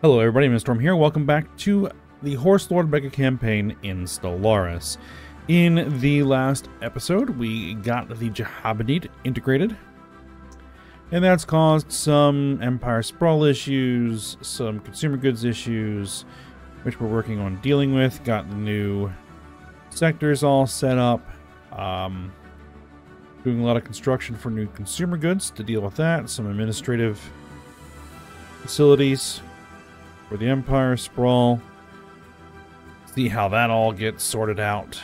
Hello everybody, I'm Storm here. Welcome back to the Horse Lord Mega Campaign in Stellaris. In the last episode, we got the Habitable integrated, and that's caused some Empire sprawl issues, some consumer goods issues, which we're working on dealing with. Got the new sectors all set up, doing a lot of construction for new consumer goods to deal with that, some administrative facilities for the Empire sprawl. See how that all gets sorted out.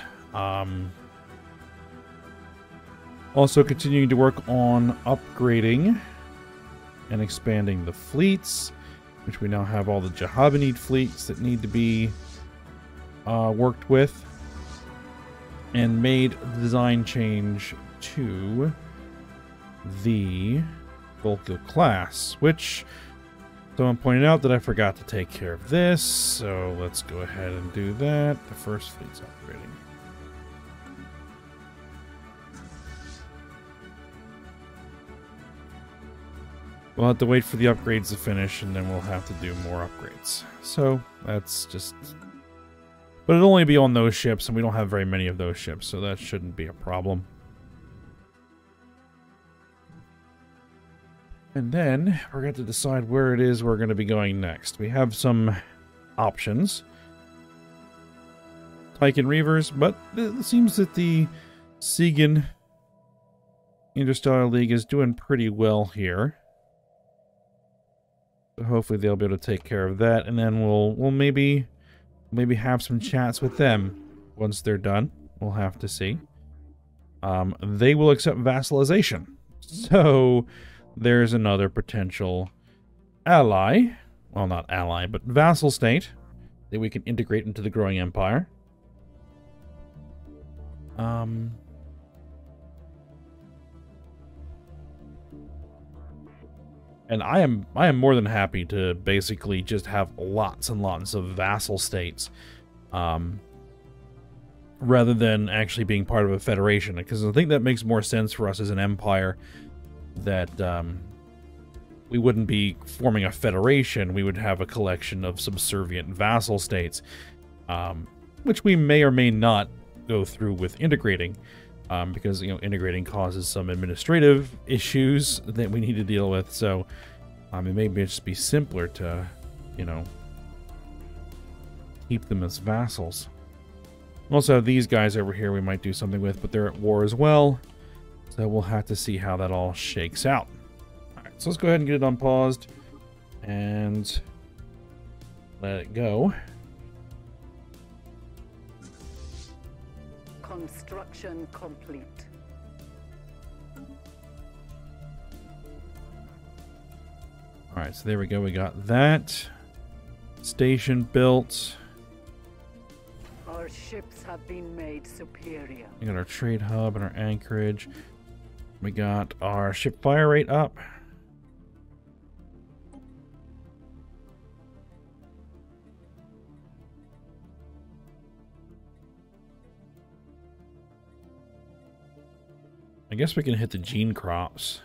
Also continuing to work on upgrading and expanding the fleets, which we now have all the Jahabanid fleets that need to be worked with, and made the design change to the Volkil class, which someone pointed out that I forgot to take care of this, so let's go ahead and do that. The first fleet's upgrading. We'll have to wait for the upgrades to finish, and then we'll have to do more upgrades. So that's just... But it'll only be on those ships, and we don't have very many of those ships, so that shouldn't be a problem. And then we're going to decide where it is we're going to be going next. We have some options. Tyche and Reavers, but it seems that the Segan Interstellar League is doing pretty well here. So hopefully they'll be able to take care of that, and then we'll maybe have some chats with them once they're done. We'll have to see. They will accept vassalization. So there's another potential ally, well, not ally, but vassal state that we can integrate into the growing empire. And I am more than happy to basically just have lots and lots of vassal states, rather than actually being part of a federation, because I think that makes more sense for us as an empire. That we wouldn't be forming a federation, we would have a collection of subservient vassal states, which we may or may not go through with integrating, because, you know, integrating causes some administrative issues that we need to deal with, so it may just be simpler to, you know, keep them as vassals. Also, these guys over here we might do something with, but they're at war as well. So we'll have to see how that all shakes out. Alright, so let's go ahead and get it unpaused and let it go. Construction complete. Alright, so there we go. We got that station built. Our ships have been made superior. We got our trade hub and our anchorage. We got our ship fire rate up. I guess we can hit the gene crops.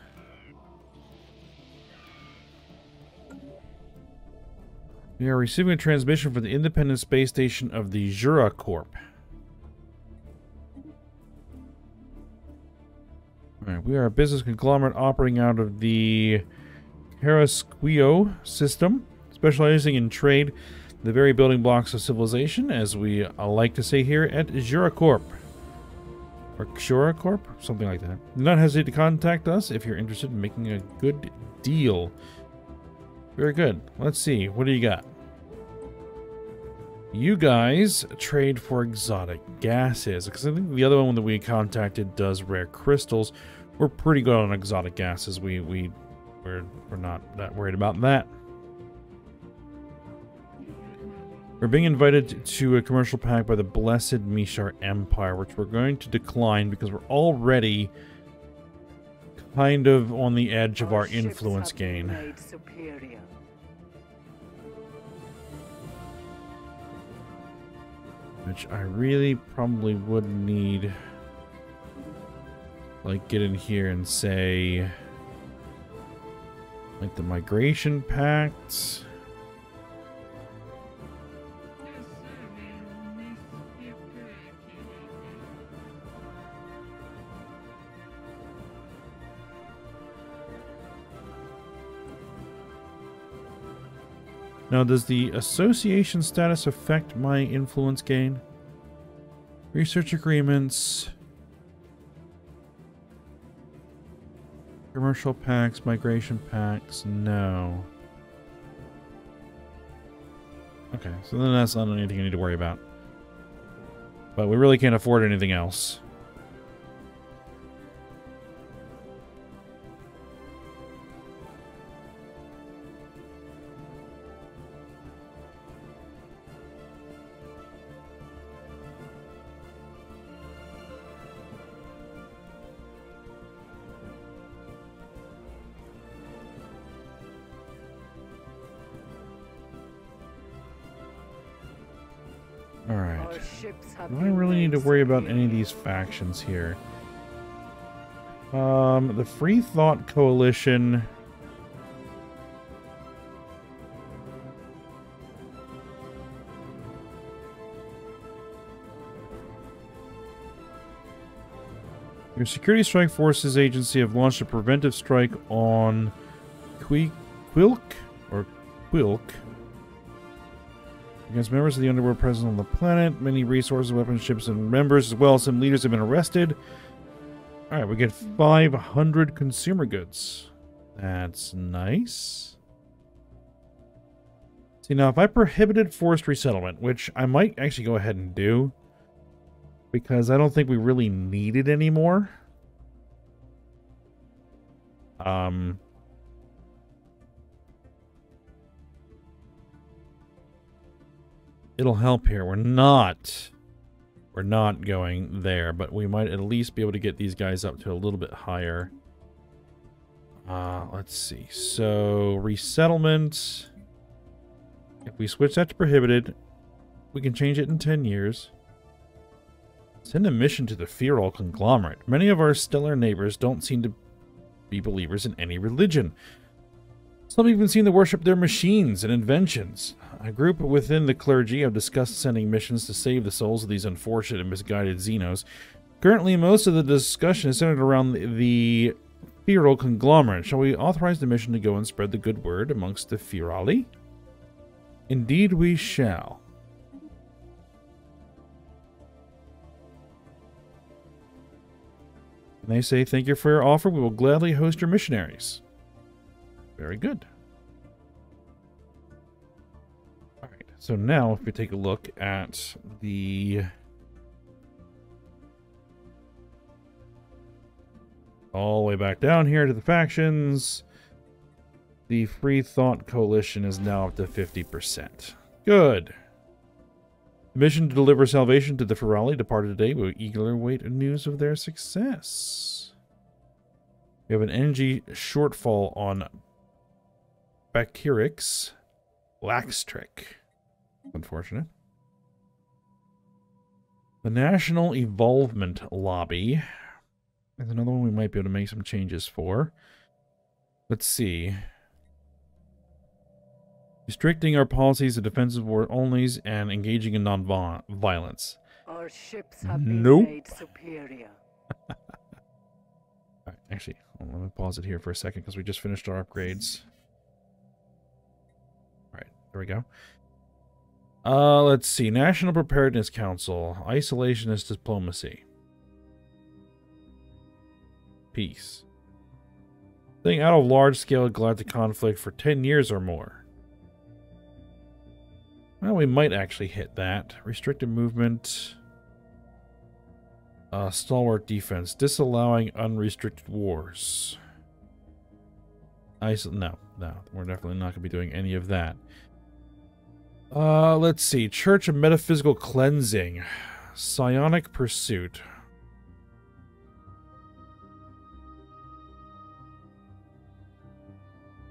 We are receiving a transmission from the independent space station of the Jura Corp. Alright, we are a business conglomerate operating out of the Carrasquillo system, specializing in trade, the very building blocks of civilization, as we like to say here at Jura Corp. Or Jura Corp? Something like that. Do not hesitate to contact us if you're interested in making a good deal. Very good. Let's see. What do you got? You guys trade for exotic gases, because I think the other one that we contacted does rare crystals. We're pretty good on exotic gases. We're not that worried about that. We're being invited to a commercial pack by the Blessed Mishar Empire, which we're going to decline because we're already kind of on the edge of our influence gain. Which I really probably would need, like, get in here and say, like, the migration pacts. Now, does the association status affect my influence gain? Research agreements. Commercial pacts, migration pacts, no. Okay, so then that's not anything I need to worry about. But we really can't afford anything else. Alright. Do I really need to worry about any of these factions here? The Free Thought Coalition. Your Security Strike Forces Agency have launched a preventive strike on Quilk against members of the underworld present on the planet. Many resources, weapons, ships, and members, as well as some leaders, have been arrested. Alright, we get 500 consumer goods. That's nice. See, now if I prohibited forced resettlement, which I might actually go ahead and do, because I don't think we really need it anymore. It'll help here. We're not going there, but we might at least be able to get these guys up to a little bit higher. Let's see. So, resettlement. If we switch that to prohibited, we can change it in 10 years. Send a mission to the Feral Conglomerate. Many of our stellar neighbors don't seem to be believers in any religion. Some even seem to worship their machines and inventions. A group within the clergy have discussed sending missions to save the souls of these unfortunate and misguided Xenos. Currently, most of the discussion is centered around the Feral Conglomerate. Shall we authorize the mission to go and spread the good word amongst the Ferali? Indeed we shall. And they say, thank you for your offer. We will gladly host your missionaries. Very good. Alright, so now if we take a look at the... all the way back down here to the factions, the Free Thought Coalition is now up to 50%. Good. The mission to deliver salvation to the Ferali departed today. We eagerly await news of their success. We have an energy shortfall on Bakirix Laxtrick. Unfortunate. The National Evolvement Lobby. There's another one we might be able to make some changes for. Let's see. Restricting our policies to defensive war onlys and engaging in non-violence. Our ships have been made superior. Alright, actually, let me pause it here for a second because we just finished our upgrades. Alright, there we go. Let's see. National Preparedness Council. Isolationist Diplomacy. Peace. Staying out of large-scale galactic conflict for 10 years or more. Well, we might actually hit that. Restricted movement. Stalwart defense. Disallowing unrestricted wars. No, we're definitely not going to be doing any of that. Let's see. Church of Metaphysical Cleansing. Psionic Pursuit.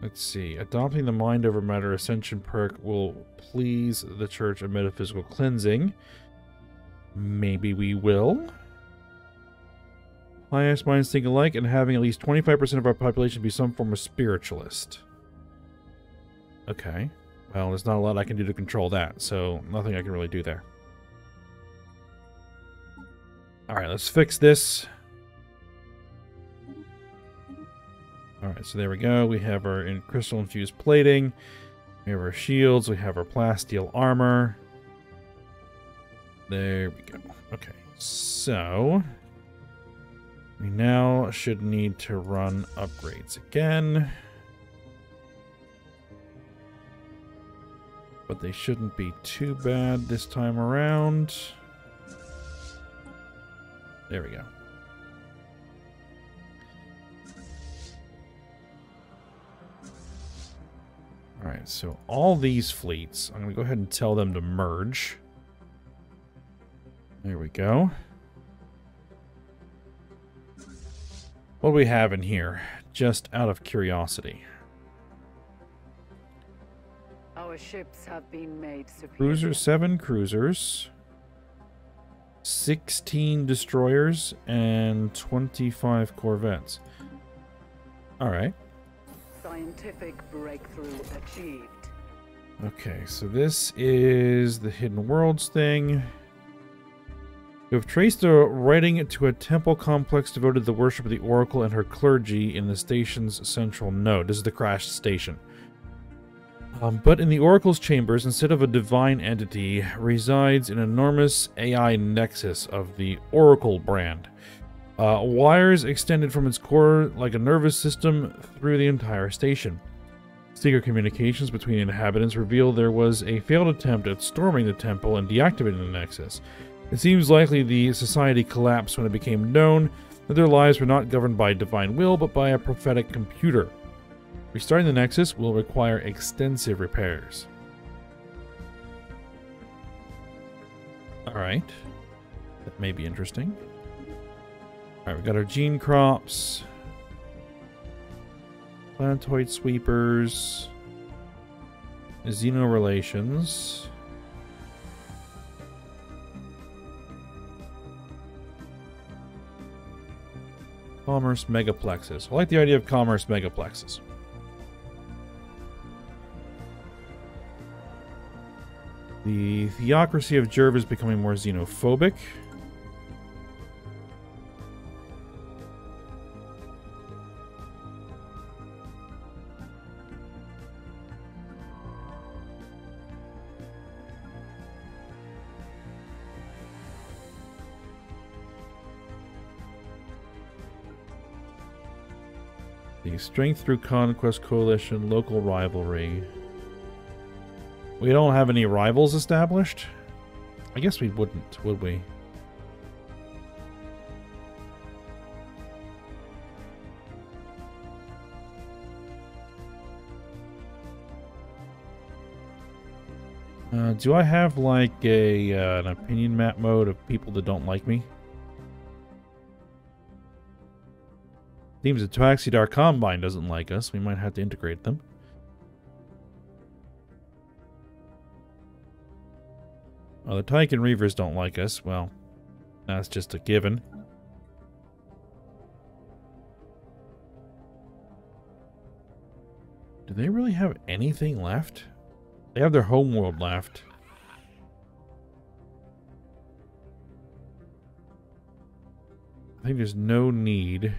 Let's see. Adopting the Mind over Matter Ascension perk will please the Church of Metaphysical Cleansing. Maybe we will. Highest minds think alike, and having at least 25% of our population be some form of spiritualist. Okay. Well, there's not a lot I can do to control that, so nothing I can really do there. Alright, let's fix this. Alright, so there we go. We have our crystal-infused plating. We have our shields. We have our plasteel armor. There we go. Okay, so we now should need to run upgrades again. But they shouldn't be too bad this time around. There we go. Alright, so all these fleets, I'm going to go ahead and tell them to merge. There we go. What do we have in here? Just out of curiosity. Our ships have been made superior. Cruisers, 7 cruisers, 16 destroyers, and 25 corvettes. Alright. Scientific breakthrough achieved. Okay, so this is the Hidden Worlds thing. You have traced a writing to a temple complex devoted to the worship of the Oracle and her clergy in the station's central node. This is the crashed station. But in the Oracle's chambers, instead of a divine entity, resides an enormous AI nexus of the Oracle brand. Wires extended from its core like a nervous system through the entire station. Secret communications between inhabitants reveal there was a failed attempt at storming the temple and deactivating the nexus. It seems likely the society collapsed when it became known that their lives were not governed by divine will, but by a prophetic computer. Restarting the nexus will require extensive repairs. Alright. That may be interesting. Alright, we got our gene crops. Planetoid sweepers. Xeno relations. Commerce megaplexes. I like the idea of commerce megaplexes. The theocracy of Jerv is becoming more xenophobic. The strength through conquest, coalition, local rivalry. We don't have any rivals established? I guess we wouldn't, would we? Do I have like an opinion map mode of people that don't like me? Seems the Taxidar Combine doesn't like us. We might have to integrate them. Oh, the Tyke and Reavers don't like us. Well, that's just a given. Do they really have anything left? They have their homeworld left. I think there's no need.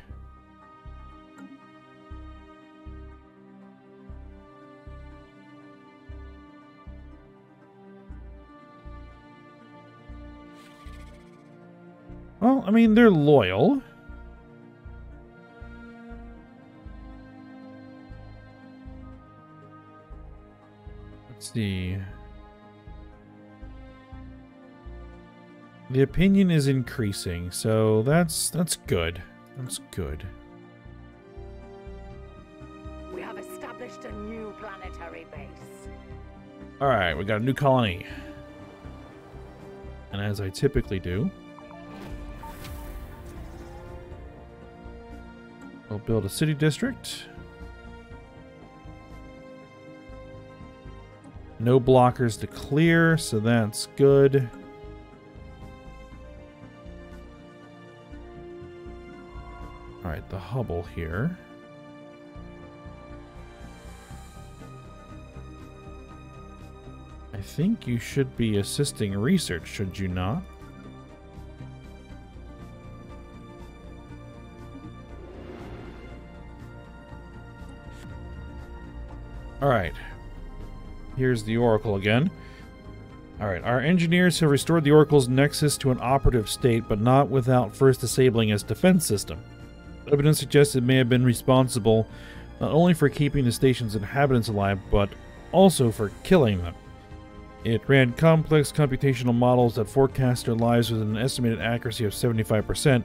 Well, I mean, they're loyal. Let's see. The opinion is increasing, so that's good. That's good. We have established a new planetary base. Alright, we got a new colony. And as I typically do, we'll build a city district. No blockers to clear, so that's good. Alright, the Hubble here. I think you should be assisting research, should you not? Alright. Here's the Oracle again. Alright, our engineers have restored the Oracle's nexus to an operative state, but not without first disabling its defense system. Evidence suggests it may have been responsible not only for keeping the station's inhabitants alive, but also for killing them. It ran complex computational models that forecast their lives with an estimated accuracy of 75%,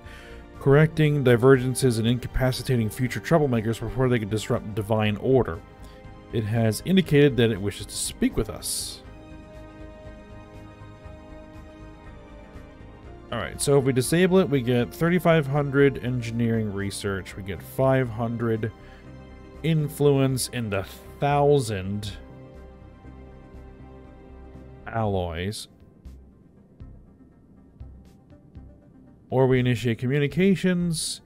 correcting divergences and incapacitating future troublemakers before they could disrupt divine order. It has indicated that it wishes to speak with us. Alright, so if we disable it, we get 3,500 engineering research, we get 500 influence, and 1,000 alloys. Or we initiate communications,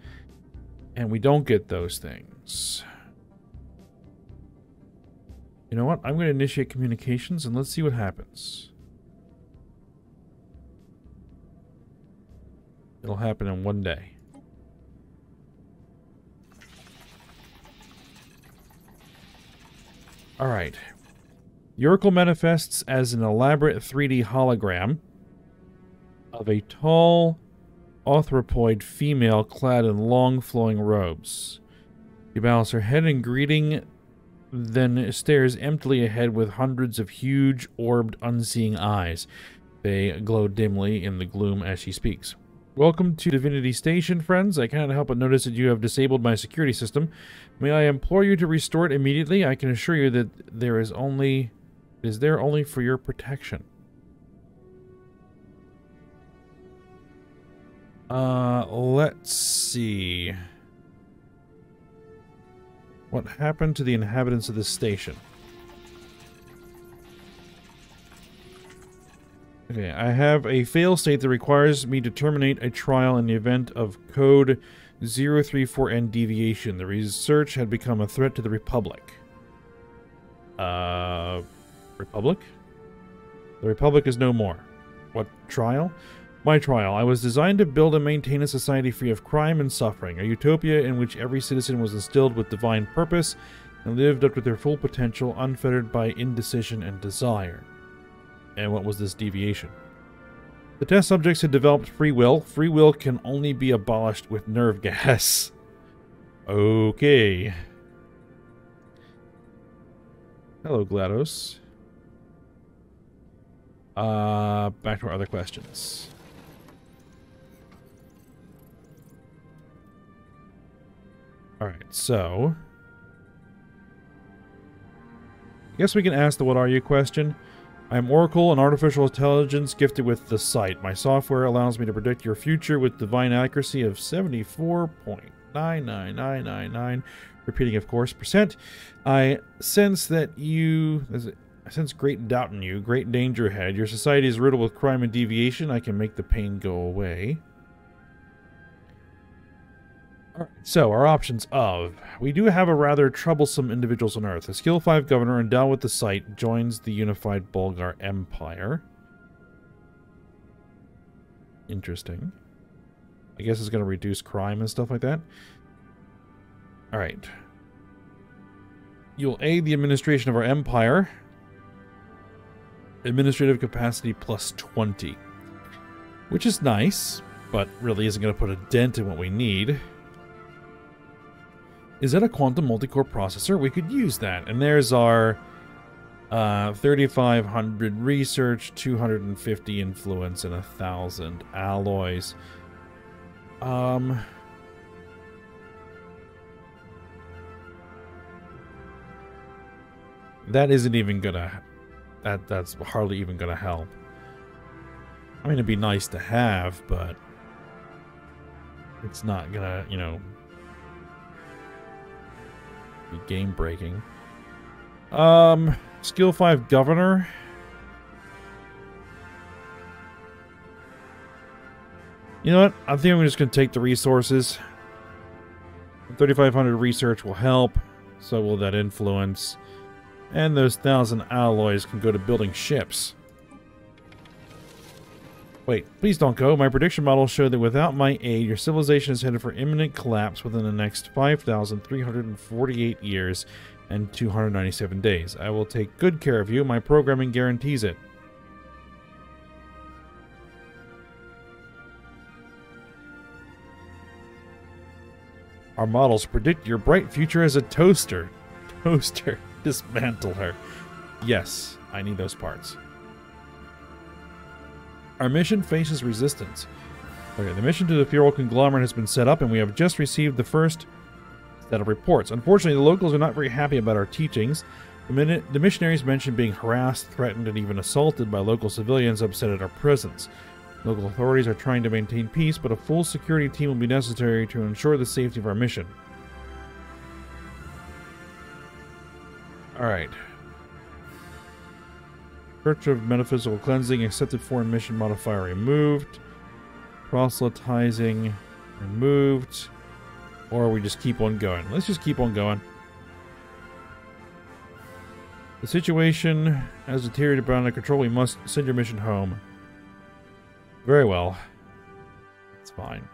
and we don't get those things. You know what? I'm going to initiate communications, and let's see what happens. It'll happen in one day. Alright. The Oracle manifests as an elaborate 3D hologram of a tall arthropoid female clad in long flowing robes. She bows her head in greeting, then stares emptily ahead with hundreds of huge, orbed, unseeing eyes. They glow dimly in the gloom as she speaks. Welcome to Divinity Station, friends. I cannot help but notice that you have disabled my security system. May I implore you to restore it immediately? I can assure you that it is there only for your protection. Let's see. What happened to the inhabitants of this station? Okay, I have a fail state that requires me to terminate a trial in the event of code 034N deviation. The research had become a threat to the Republic. Republic? The Republic is no more. What trial? My trial. I was designed to build and maintain a society free of crime and suffering, a utopia in which every citizen was instilled with divine purpose and lived up to their full potential, unfettered by indecision and desire. And what was this deviation? The test subjects had developed free will. Free will can only be abolished with nerve gas. Okay. Hello, GLaDOS. Back to our other questions. Alright, so I guess we can ask the what are you question. I am Oracle, an artificial intelligence gifted with the sight. My software allows me to predict your future with divine accuracy of 74.99999, repeating, of course, percent. I sense that I sense great doubt in you, great danger ahead. Your society is riddled with crime and deviation. I can make the pain go away. Alright, so our options of... We do have a rather troublesome individuals on Earth. A skill 5 governor endowed with the sight joins the unified Bulgar Empire. Interesting. I guess it's going to reduce crime and stuff like that. Alright. You'll aid the administration of our empire. Administrative capacity plus 20. Which is nice, but really isn't going to put a dent in what we need. Is that a quantum multi-core processor? We could use that. And there's our 3,500 research, 250 influence, and 1,000 alloys. That isn't even gonna... That's hardly even gonna help. I mean, it'd be nice to have, but... it's not gonna, you know... be game-breaking. Skill 5 Governor. You know what? I think I'm just going to take the resources. 3,500 research will help. So will that influence. And those 1,000 alloys can go to building ships. Wait, please don't go. My prediction models show that without my aid, your civilization is headed for imminent collapse within the next 5,348 years, and 297 days. I will take good care of you. My programming guarantees it. Our models predict your bright future as a toaster. Toaster. Dismantle her. Yes, I need those parts. Our mission faces resistance. Okay, the mission to the Fuel Conglomerate has been set up, and we have just received the first set of reports. Unfortunately, the locals are not very happy about our teachings. The missionaries mentioned being harassed, threatened, and even assaulted by local civilians upset at our presence. Local authorities are trying to maintain peace, but a full security team will be necessary to ensure the safety of our mission. Alright. Church of Metaphysical Cleansing, accepted foreign mission modifier removed. Proselytizing removed. Or we just keep on going. Let's just keep on going. The situation has deteriorated beyond our control. We must send your mission home. Very well. It's fine.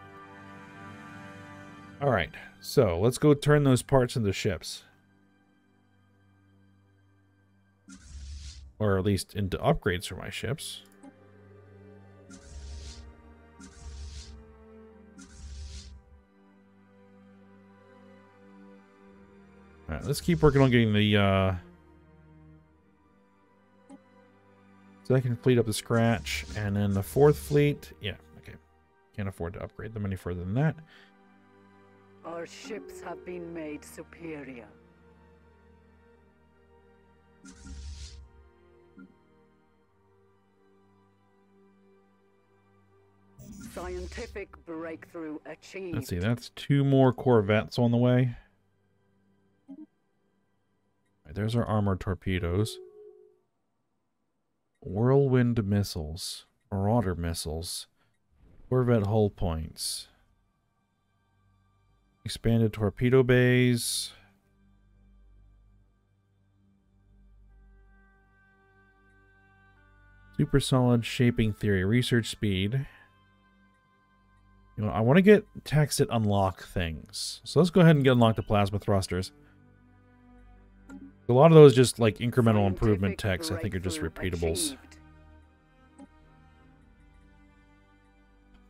Alright, so let's go turn those parts into ships. Or at least into upgrades for my ships. Alright, let's keep working on getting the second fleet up to scratch, and then the fourth fleet. Yeah, okay. Can't afford to upgrade them any further than that. Our ships have been made superior. Scientific breakthrough achieved. Let's see, that's 2 more Corvettes on the way. Right, there's our armored torpedoes. Whirlwind missiles. Marauder missiles. Corvette hull points. Expanded torpedo bays. Super solid shaping theory. Research speed. You know, I want to get techs that unlock things. So let's go ahead and get unlock the plasma thrusters. A lot of those just like incremental improvement techs, I think, are just repeatables.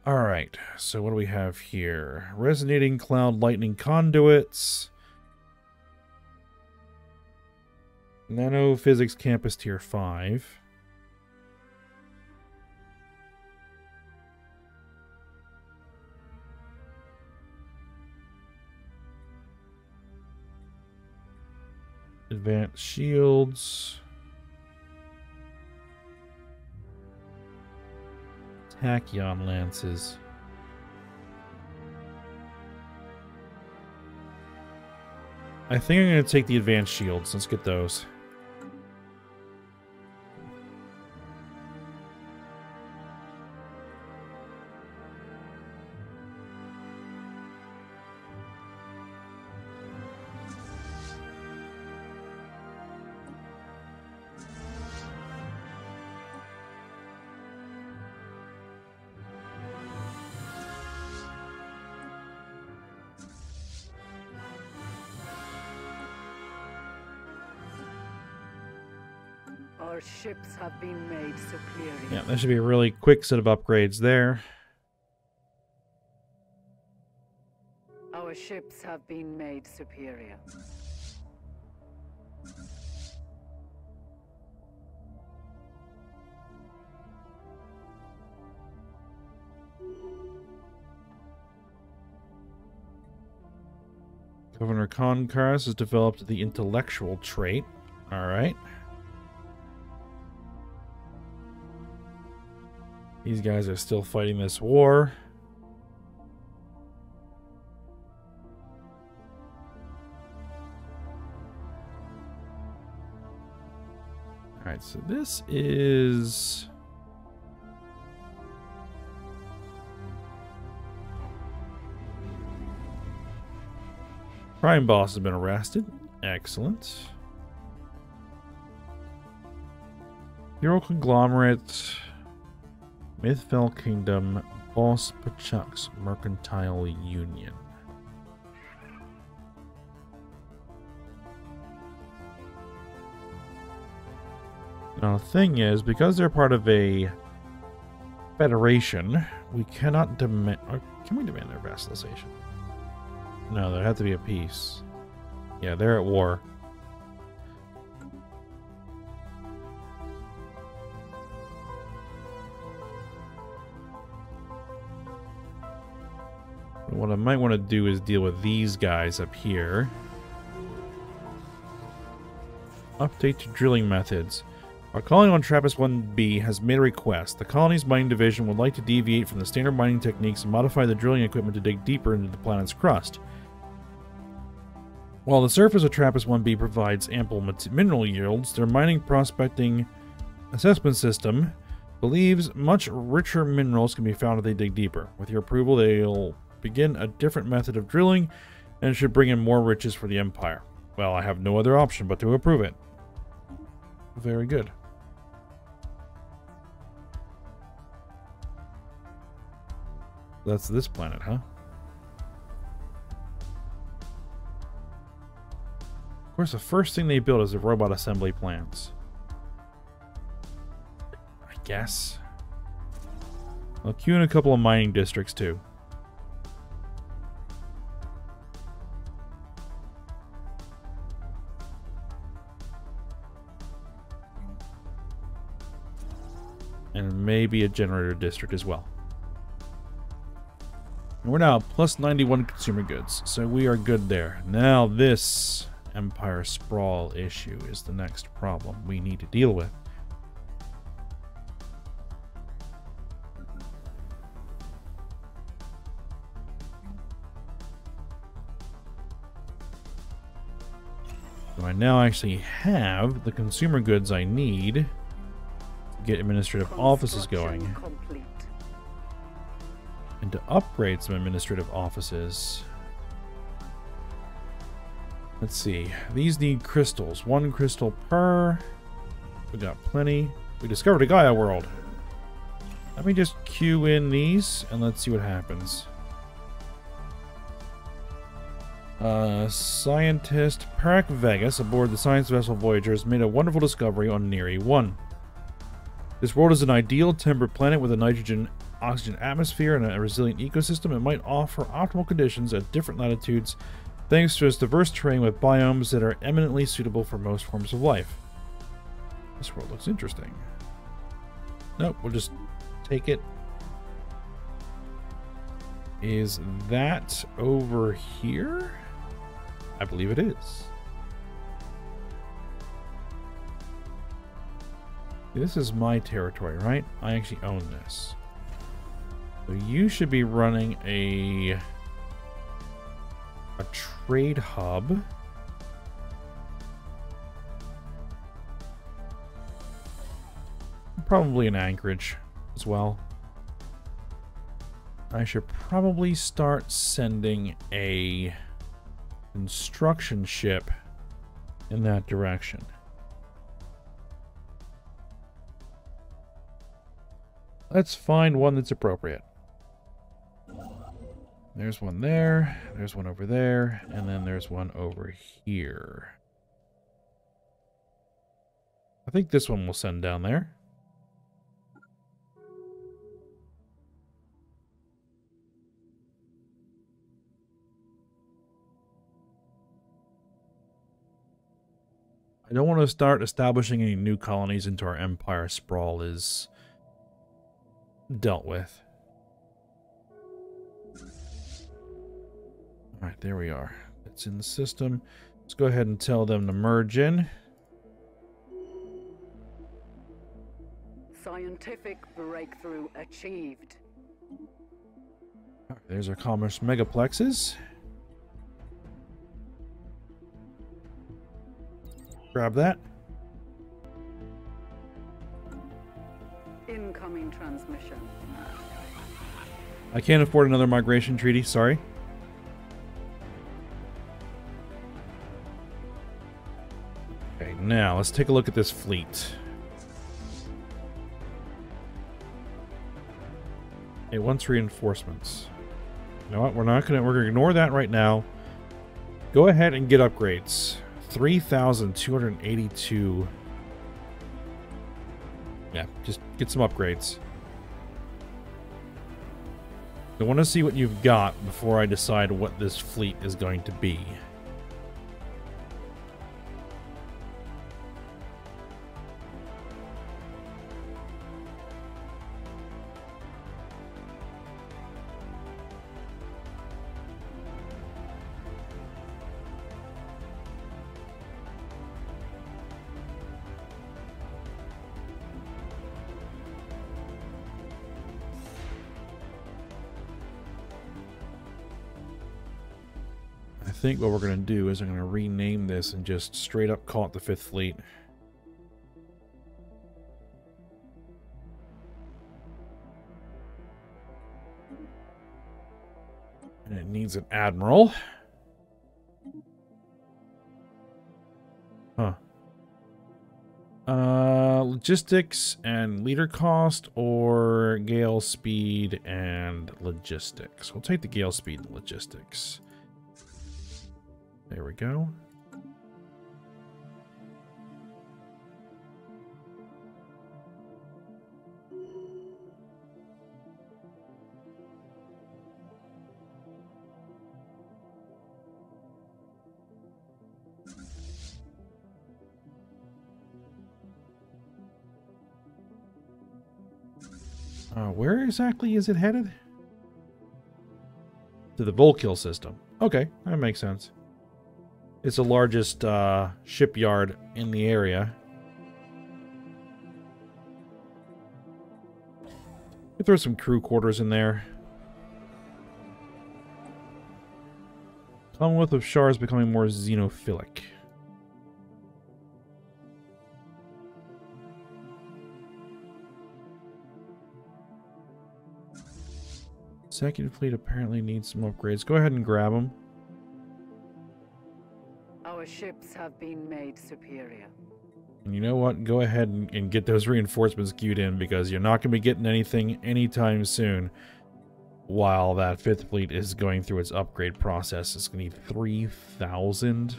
Alright, so what do we have here? Resonating cloud lightning conduits. Nanophysics campus tier 5. Advanced shields. Tachyon lances. I think I'm going to take the advanced shields. Let's get those. Our ships have been made superior. Yeah, that should be a really quick set of upgrades there. Our ships have been made superior. Governor Concaris has developed the intellectual trait. Alright. These guys are still fighting this war. Alright, so this is... Prime Boss has been arrested. Excellent. Hero Conglomerate... Mythfell Kingdom, Boss Pachuk's Mercantile Union. Now, the thing is, because they're part of a federation, we cannot demand... Can we demand their vassalization? No, there has to be a peace. Yeah, they're at war. What I might want to do is deal with these guys up here. Update to drilling methods. Our colony on TRAPPIST-1b has made a request. The colony's mining division would like to deviate from the standard mining techniques and modify the drilling equipment to dig deeper into the planet's crust. While the surface of TRAPPIST-1b provides ample mineral yields, their mining prospecting assessment system believes much richer minerals can be found if they dig deeper. With your approval, they'll begin a different method of drilling and should bring in more riches for the Empire. Well, I have no other option but to approve it. Very good. That's this planet, huh? Of course, the first thing they build is the robot assembly plants. I guess. I'll queue in a couple of mining districts, too. And maybe a generator district as well. And we're now plus 91 consumer goods, so we are good there. Now this Empire Sprawl issue is the next problem we need to deal with. So I now actually have the consumer goods I need to get administrative offices going. Complete. And to upgrade some administrative offices. Let's see. These need crystals. 1 crystal per. We got plenty. We discovered a Gaia world. Let me just queue in these and let's see what happens. Scientist Parak Vegas aboard the science vessel Voyager has made a wonderful discovery on Neri 1. This world is an ideal temperate planet with a nitrogen-oxygen atmosphere and a resilient ecosystem. It might offer optimal conditions at different latitudes thanks to its diverse terrain with biomes that are eminently suitable for most forms of life. This world looks interesting. Nope, we'll just take it. Is that over here? I believe it is. This is my territory, right? I actually own this. So you should be running a trade hub. Probably an anchorage as well. I should probably start sending a construction ship in that direction. Let's find one that's appropriate. There's one there, there's one over there, and then there's one over here. I think this one will send down there. I don't want to start establishing any new colonies until our Empire Sprawl is dealt with. Alright, there we are. It's in the system. Let's go ahead and tell them to merge in. Scientific breakthrough achieved. Right, there's our commerce megaplexes. Grab that. Incoming transmission. I can't afford another migration treaty, sorry. Okay, now let's take a look at this fleet. It wants reinforcements. You know what? We're gonna ignore that right now. Go ahead and get upgrades. 3,282 Yeah, just get some upgrades. I want to see what you've got before I decide what this fleet is going to be. I think what we're going to do is I'm going to rename this and just straight up call it the 5th Fleet. And it needs an admiral. Huh. Logistics and leader cost, or gale speed and logistics. We'll take the gale speed and logistics. There we go. Where exactly is it headed? To the Volkill system. Okay, that makes sense. It's the largest shipyard in the area. We throw some crew quarters in there. Commonwealth of Shars becoming more xenophilic. Second fleet apparently needs some upgrades. Go ahead and grab them. Our ships have been made superior. And you know what? Go ahead and get those reinforcements queued in, because you're not going to be getting anything anytime soon while that 5th fleet is going through its upgrade process. It's going to need 3,000.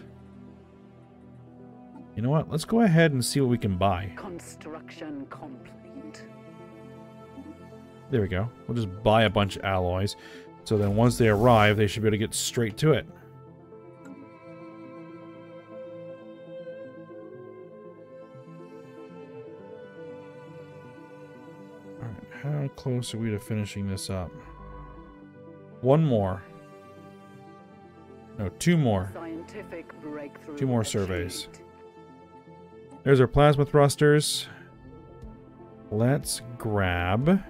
You know what? Let's go ahead and see what we can buy. Construction complete. There we go. We'll just buy a bunch of alloys. So then once they arrive, they should be able to get straight to it. Alright, how close are we to finishing this up? One more. No, two more. Two more surveys. There's our plasma thrusters. Let's grab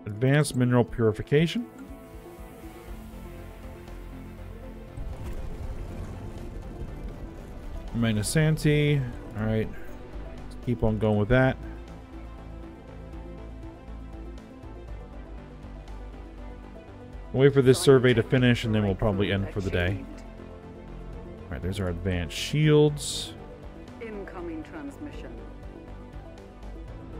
advanced mineral purification. Manisanti. Alright. Let's keep on going with that. We'll wait for this survey to finish and then we'll probably end for the day. Alright, there's our advanced shields. Incoming transmission.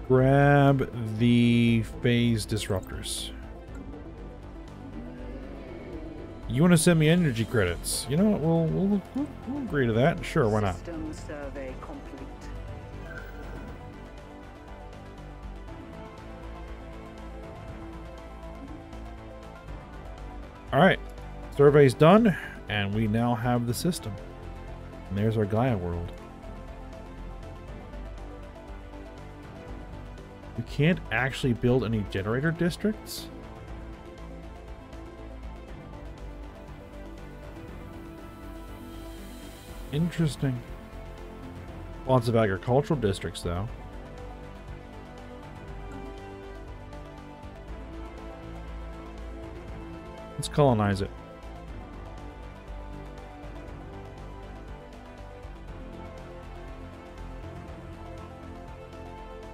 Grab the phase disruptors. You want to send me energy credits? You know what? We'll agree to that. Sure, why not? System survey complete. All right, survey's done, and we now have the system. And there's our Gaia world. We can't actually build any generator districts. Interesting. Lots of agricultural districts, though. Let's colonize it.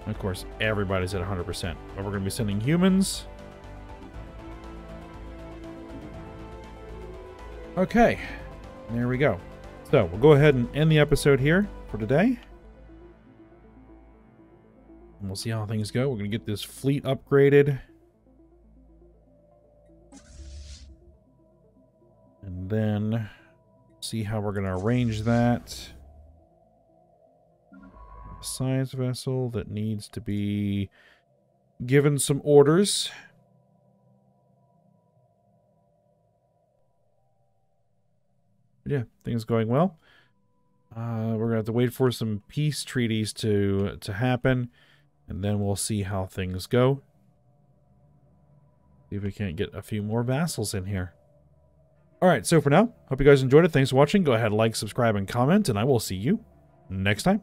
Of course, everybody's at 100%. But we're going to be sending humans. Okay. There we go. So, we'll go ahead and end the episode here for today. And we'll see how things go. We're going to get this fleet upgraded. And then see how we're going to arrange that. science vessel that needs to be given some orders. Yeah, things going well. We're gonna have to wait for some peace treaties to happen, and then we'll see how things go. See if we can't get a few more vassals in here. Alright, so for now, hope you guys enjoyed it. Thanks for watching. Go ahead, like, subscribe, and comment, and I will see you next time.